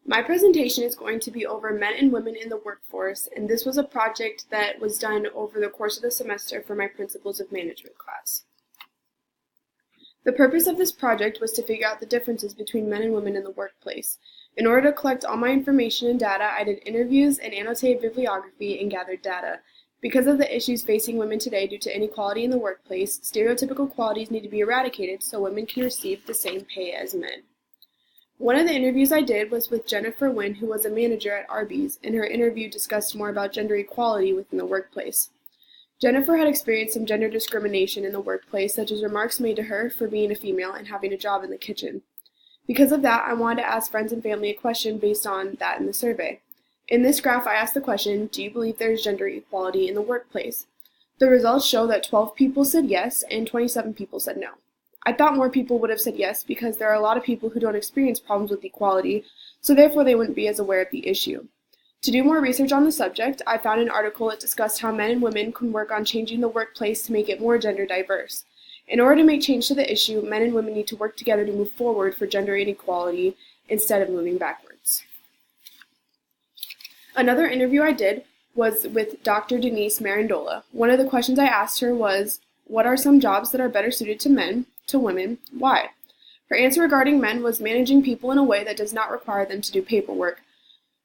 My presentation is going to be over men and women in the workforce, and this was a project that was done over the course of the semester for my Principles of Management class. The purpose of this project was to figure out the differences between men and women in the workplace. In order to collect all my information and data, I did interviews and annotated bibliography and gathered data. Because of the issues facing women today due to inequality in the workplace, stereotypical qualities need to be eradicated so women can receive the same pay as men. One of the interviews I did was with Jennifer Wynn, who was a manager at Arby's, and her interview discussed more about gender equality within the workplace. Jennifer had experienced some gender discrimination in the workplace, such as remarks made to her for being a female and having a job in the kitchen. Because of that, I wanted to ask friends and family a question based on that in the survey. In this graph, I asked the question, do you believe there is gender equality in the workplace? The results show that 12 people said yes and 27 people said no. I thought more people would have said yes because there are a lot of people who don't experience problems with equality, so therefore they wouldn't be as aware of the issue. To do more research on the subject, I found an article that discussed how men and women can work on changing the workplace to make it more gender diverse. In order to make change to the issue, men and women need to work together to move forward for gender inequality instead of moving backwards. Another interview I did was with Dr. Denise Marandola. One of the questions I asked her was, what are some jobs that are better suited to men, to women, why? Her answer regarding men was managing people in a way that does not require them to do paperwork.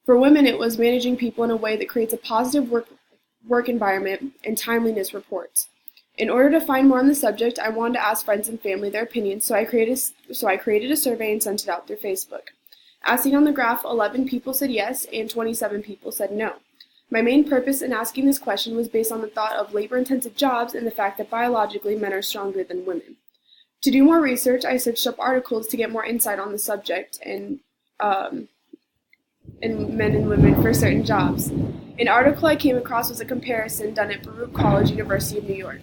For women, it was managing people in a way that creates a positive work environment and timeliness reports. In order to find more on the subject, I wanted to ask friends and family their opinions, so I created a survey and sent it out through Facebook. As seen on the graph, 11 people said yes and 27 people said no. My main purpose in asking this question was based on the thought of labor-intensive jobs and the fact that biologically men are stronger than women. To do more research, I searched up articles to get more insight on the subject and men and women for certain jobs. An article I came across was a comparison done at Baruch College, University of New York.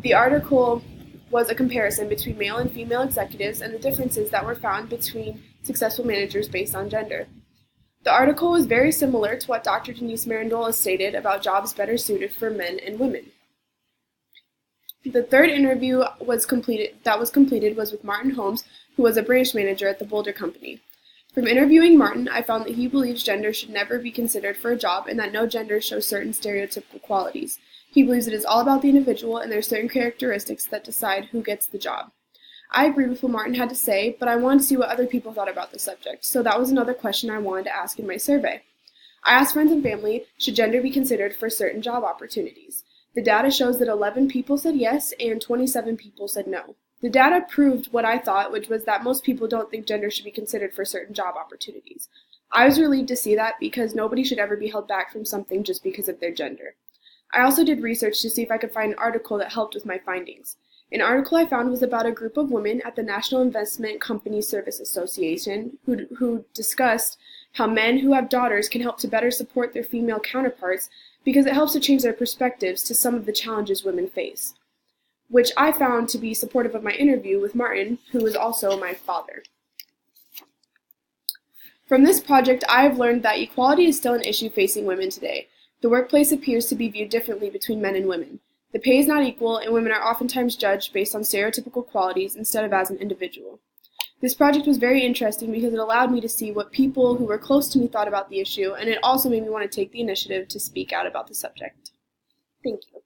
The article was a comparison between male and female executives and the differences that were found between successful managers based on gender. The article was very similar to what Dr. Denise Marandola stated about jobs better suited for men and women. The third interview that was completed was with Martin Holmes, who was a branch manager at the Boulder Company. From interviewing Martin, I found that he believes gender should never be considered for a job and that no gender shows certain stereotypical qualities. He believes it is all about the individual and there are certain characteristics that decide who gets the job. I agreed with what Martin had to say, but I wanted to see what other people thought about the subject, so that was another question I wanted to ask in my survey. I asked friends and family, should gender be considered for certain job opportunities? The data shows that 11 people said yes and 27 people said no. The data proved what I thought, which was that most people don't think gender should be considered for certain job opportunities. I was relieved to see that because nobody should ever be held back from something just because of their gender. I also did research to see if I could find an article that helped with my findings. An article I found was about a group of women at the National Investment Company Service Association who discussed how men who have daughters can help to better support their female counterparts because it helps to change their perspectives to some of the challenges women face, which I found to be supportive of my interview with Martin, who is also my father. From this project, I have learned that equality is still an issue facing women today. The workplace appears to be viewed differently between men and women. The pay is not equal, and women are oftentimes judged based on stereotypical qualities instead of as an individual. This project was very interesting because it allowed me to see what people who were close to me thought about the issue, and it also made me want to take the initiative to speak out about the subject. Thank you.